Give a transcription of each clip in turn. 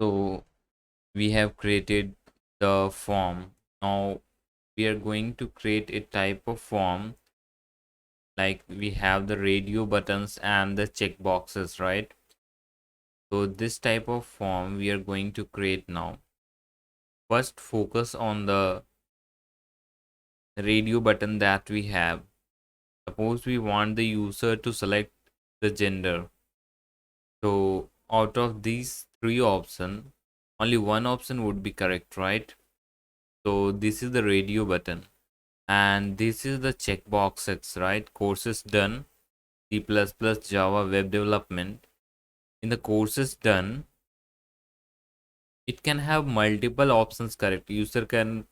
So we have created the form. Now we are going to create a type of form, like we have the radio buttons and the check boxes, right? So this type of form we are going to create now. First, focus on the radio button that we have. Suppose we want the user to select the gender. So out of these three options, only one option would be correct, right? So this is the radio button, and this is the checkboxes, right? Courses done, C++, Java, web development. In the courses done, it can have multiple options correct. User can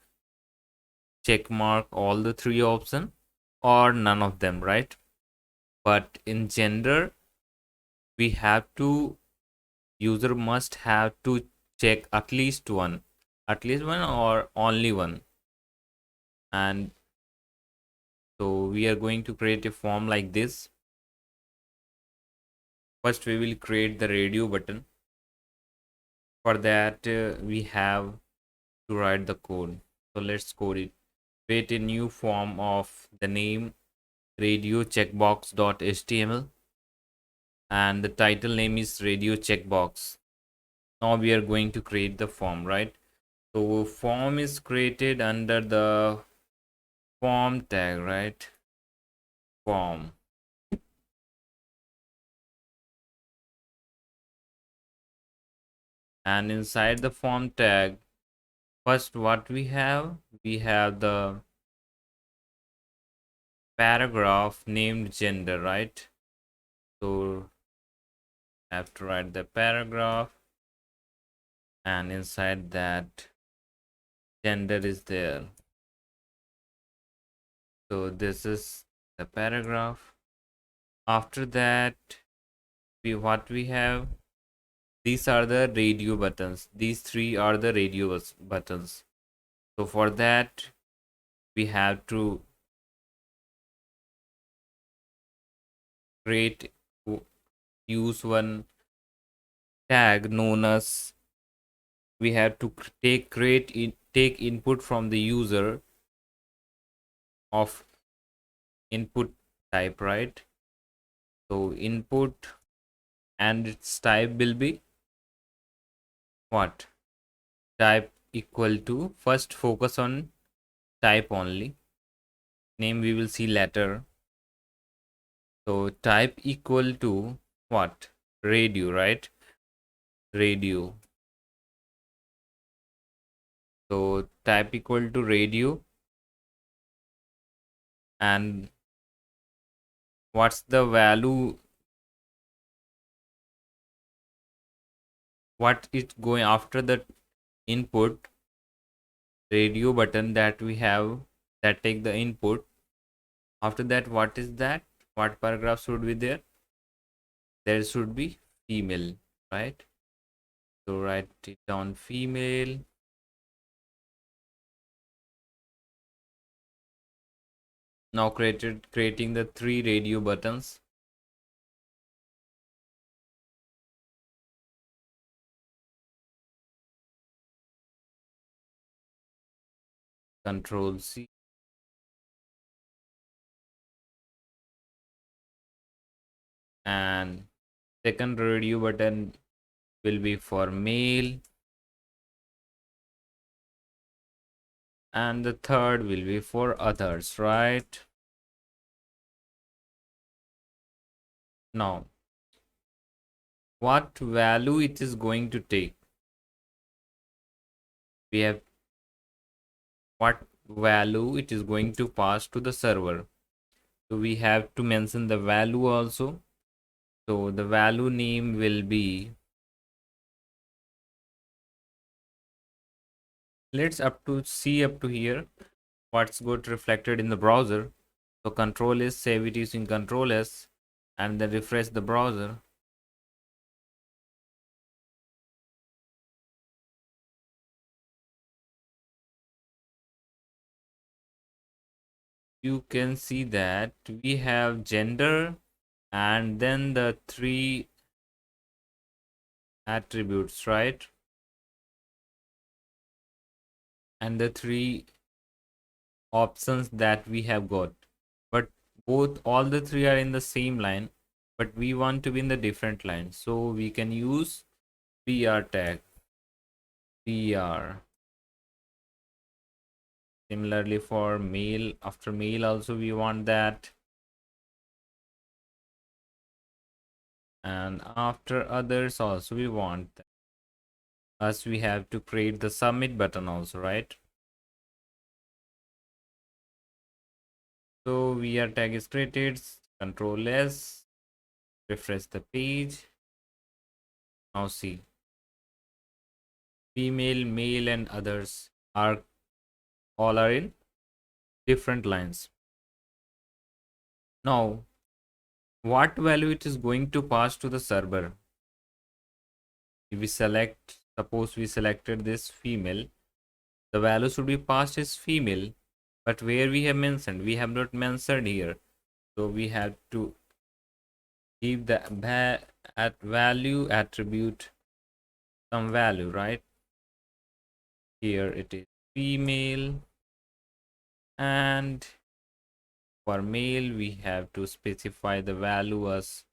check mark all the three options or none of them, right? But in gender, we have to, user must have to check at least one or only one. And so we are going to create a form like this. First we will create the radio button. For that we have to write the code. So let's code it. Create a new form of the name radio checkbox.html, and the title name is radio checkbox. Now we are going to create the form, right? So form is created under the form tag, right? Form. And inside the form tag, first what we have the paragraph named gender, right? So I have to write the paragraph, and inside that gender is there. So this is the paragraph. After that, we have, these are the radio buttons. These three are the radio buttons. So for that we have to create, use one tag known as, we have to take input from the user of input type, right? So input, and its type will be what? Type equal to, first focus on type only. Name we will see later. So type equal to what? Radio, right? Radio. So type equal to radio, and what's the value, what is going after the input radio button that we have, that take the input. After that, what is that? What paragraph should be there? There should be female, right? So write it down, female. Now creating the three radio buttons. Control C. And second radio button will be for male, and the third will be for others, right? Now what value it is going to take, we have what value it is going to pass to the server. So we have to mention the value also. So the value name will be, let's up to see up to here what's got reflected in the browser. So control S, save it using control S, and then refresh the browser. You can see that we have gender and then the three attributes, right? and the three options that we have got, but all the three are in the same line, but we want to be in the different line, so we can use pr tag. Pr. Similarly for mail, after mail also we want that, and after others also we want that. As we have to create the submit button also, right? So vr tag is created. Control S, refresh the page. Now see, female, male, and others are all are in different lines. Now, what value it is going to pass to the server? If we select, suppose we selected this female, the value should be passed as female, but where we have mentioned, we have not mentioned here, so we have to give the at value attribute some value, right? Here it is female, and for male we have to specify the value as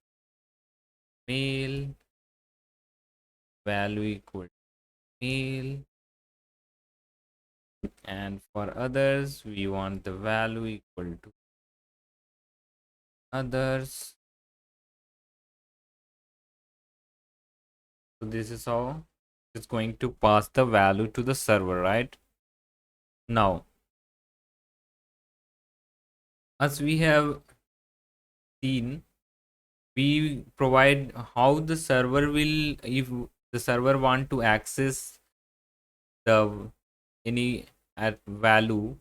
male, value equal to male, and for others we want the value equal to others. So this is how it's going to pass the value to the server, right? Now, as we have seen, we provide how the server will, if the server want to access the any at value,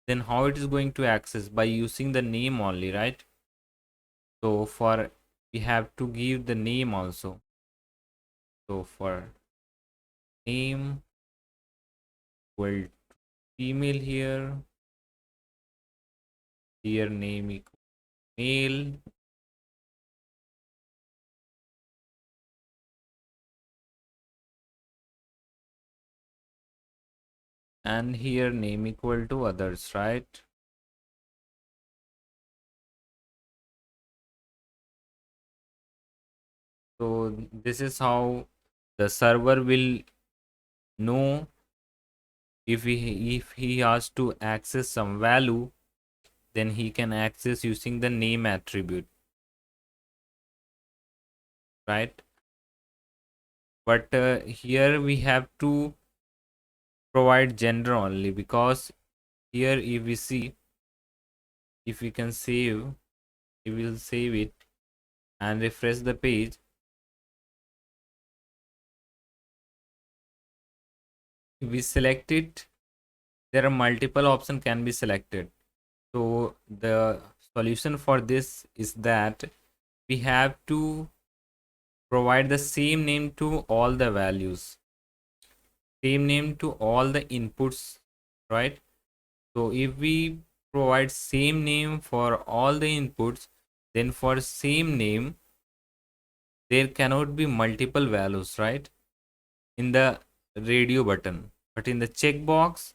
then how it is going to access by using the name only, right? So for we have to give the name also. So for name equal to female, here name equal male, and here name equal to others, right? So this is how the server will know if he has to access some value, then he can access using the name attribute, right? But here we have to provide gender only, because here if we see, if we can save, we will save it and refresh the page. If we select it, there are multiple options can be selected. So the solution for this is that we have to provide the same name to all the values, same name to all the inputs, right? So if we provide same name for all the inputs, then for same name there cannot be multiple values, right, in the radio button. But in the checkbox,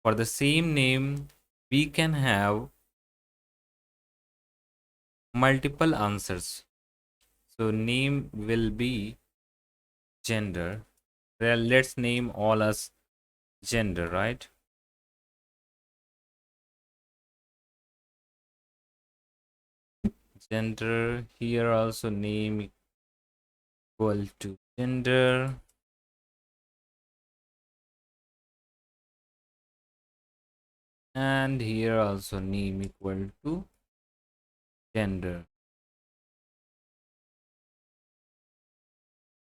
for the same name we can have multiple answers. So name will be gender. Well, let's name all as gender, right? Gender, here also name equal to gender, and here also name equal to gender.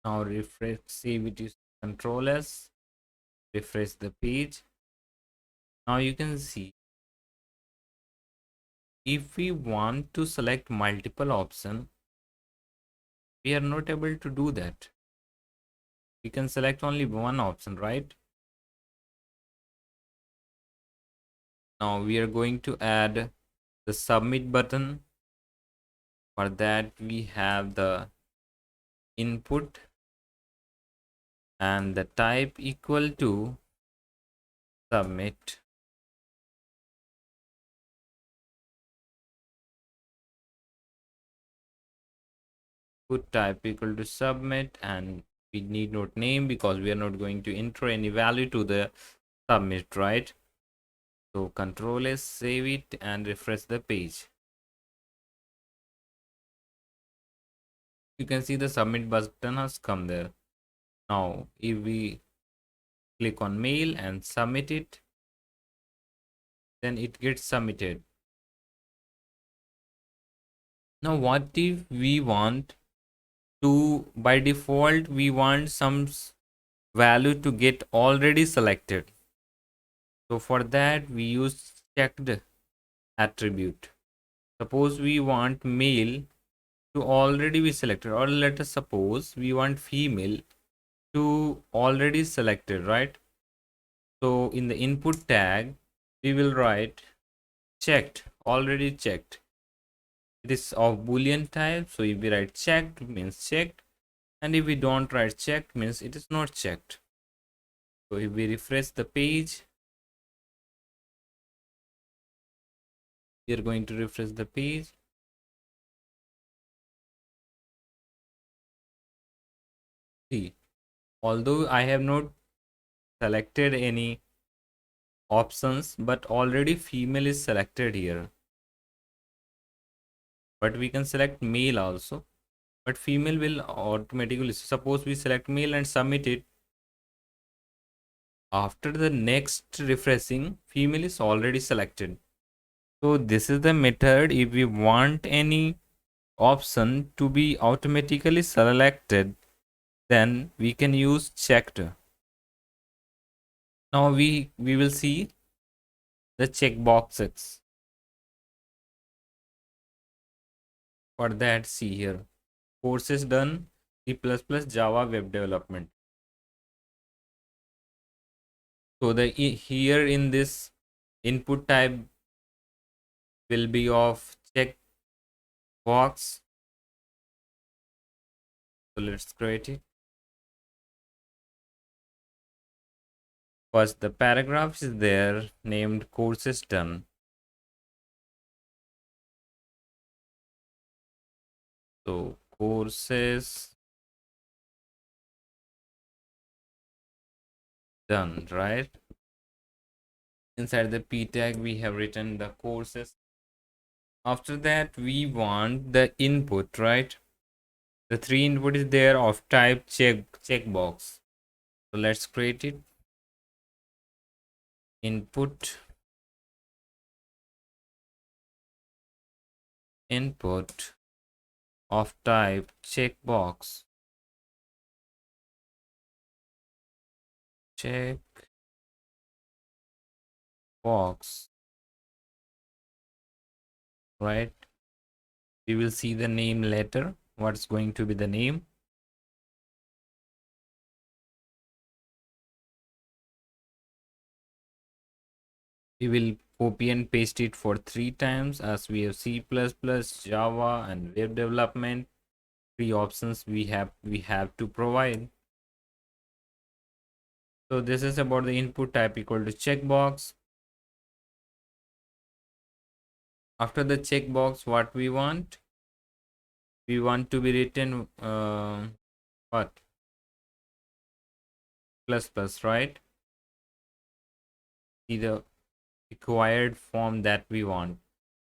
Now refresh, save it, use Control S, refresh the page. Now you can see, if we want to select multiple option, we are not able to do that. We can select only one option, right? Now we are going to add the submit button. For that we have the input and the type equal to submit. Put type equal to submit, and we need not name because we are not going to enter any value to the submit, right? So control S, save it and refresh the page. You can see the submit button has come there. Now if we click on mail and submit it, then it gets submitted. Now what if we want to, by default we want some value to get already selected? So for that we use checked attribute. Suppose we want male to already be selected, or let us suppose we want female to already selected, right? So in the input tag we will write checked, already checked. It is of boolean type, so if we write checked means checked, and if we don't write checked means it is not checked. So if we refresh the page, we are going to refresh the page. See, although I have not selected any options, but already female is selected here. But we can select male also, but female will automatically, suppose we select male and submit it. After the next refreshing, female is already selected. So this is the method. If we want any option to be automatically selected, then we can use checked. Now we will see the check boxes. For that, see here, courses done, C++, Java, web development. So the here in this input type will be of check box. So let's create it. First, the paragraph is there named courses done. So courses done, right? Inside the p tag we have written the courses. After that we want the input, right? The three input is there of type checkbox. So let's create it. Input of type checkbox. Checkbox, right? We will see the name later. What's going to be the name? We will copy and paste it for 3 times, as we have C++, Java and web development. 3 options we have to provide. So this is about the input type equal to checkbox. After the checkbox, what we want? We want to be written what? Plus plus, right? See the required form that we want.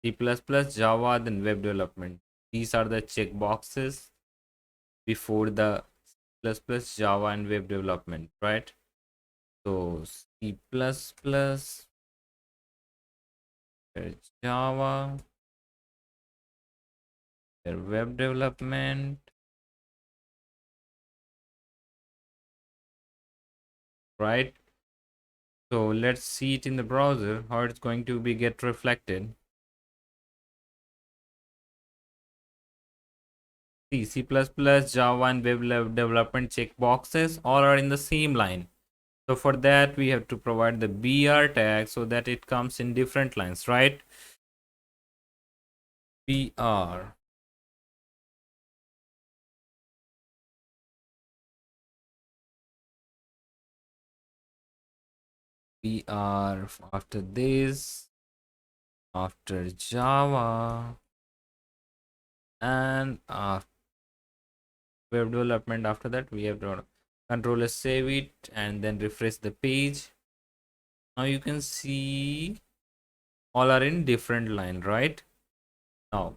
C++, Java, then web development. These are the checkboxes before the C++, Java, and web development, right? So C++, Java, web development, right? So let's see it in the browser how it's going to be get reflected. See, C++, Java, and web development checkboxes all are in the same line. So for that we have to provide the BR tag so that it comes in different lines, right? BR. we are after this, after Java, and web development. After that, we have to controller save it and then refresh the page. Now you can see all are in different line, right? Now,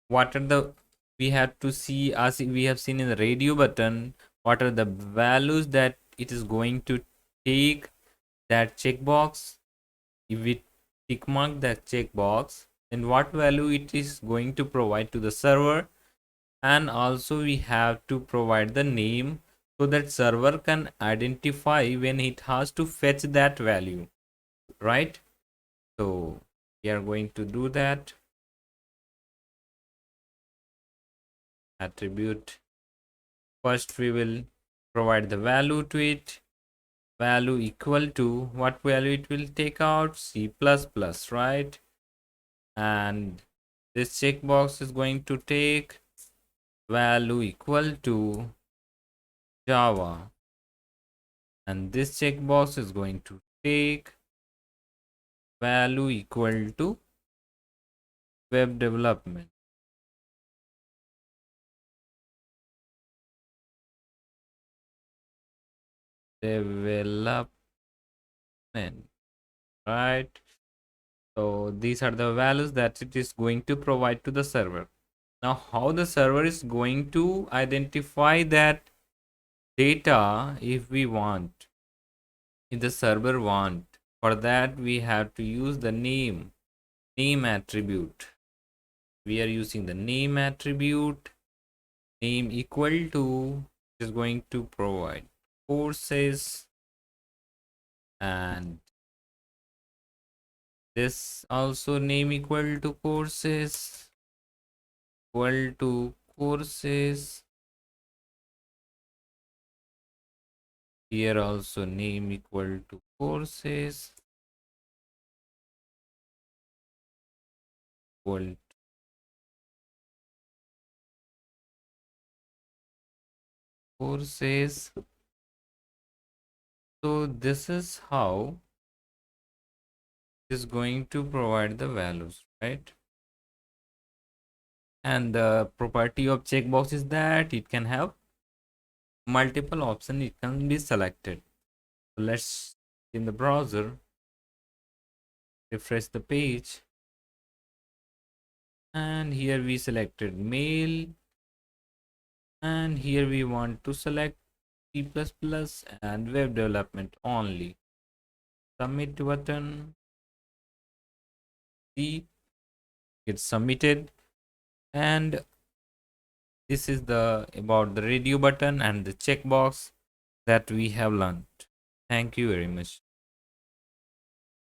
what are the we have to see, as we have seen in the radio button, what are the values that it is going to take that checkbox. If we tick mark that checkbox, then what value it is going to provide to the server, and also we have to provide the name so that server can identify when it has to fetch that value, right? So we are going to do that. Attribute, first we will provide the value to it, value equal to what value it will take out, C++, right? And this checkbox is going to take value equal to Java, and this checkbox is going to take value equal to web development. Development, right? So these are the values that it is going to provide to the server. Now, how the server is going to identify that data if we want, if the server want, for that we have to use the name attribute. We are using the name attribute, name equal to is going to provide courses, and this also name equal to courses, equal to courses. Here also name equal to courses, equal courses. So this is how it is going to provide the values, right? And the property of checkbox is that it can have multiple options, it can be selected. So let's, in the browser, refresh the page, and here we selected mail, and here we want to select C++ and web development only. Submit button, see, it's submitted. And this is the about the radio button and the checkbox that we have learned. Thank you very much.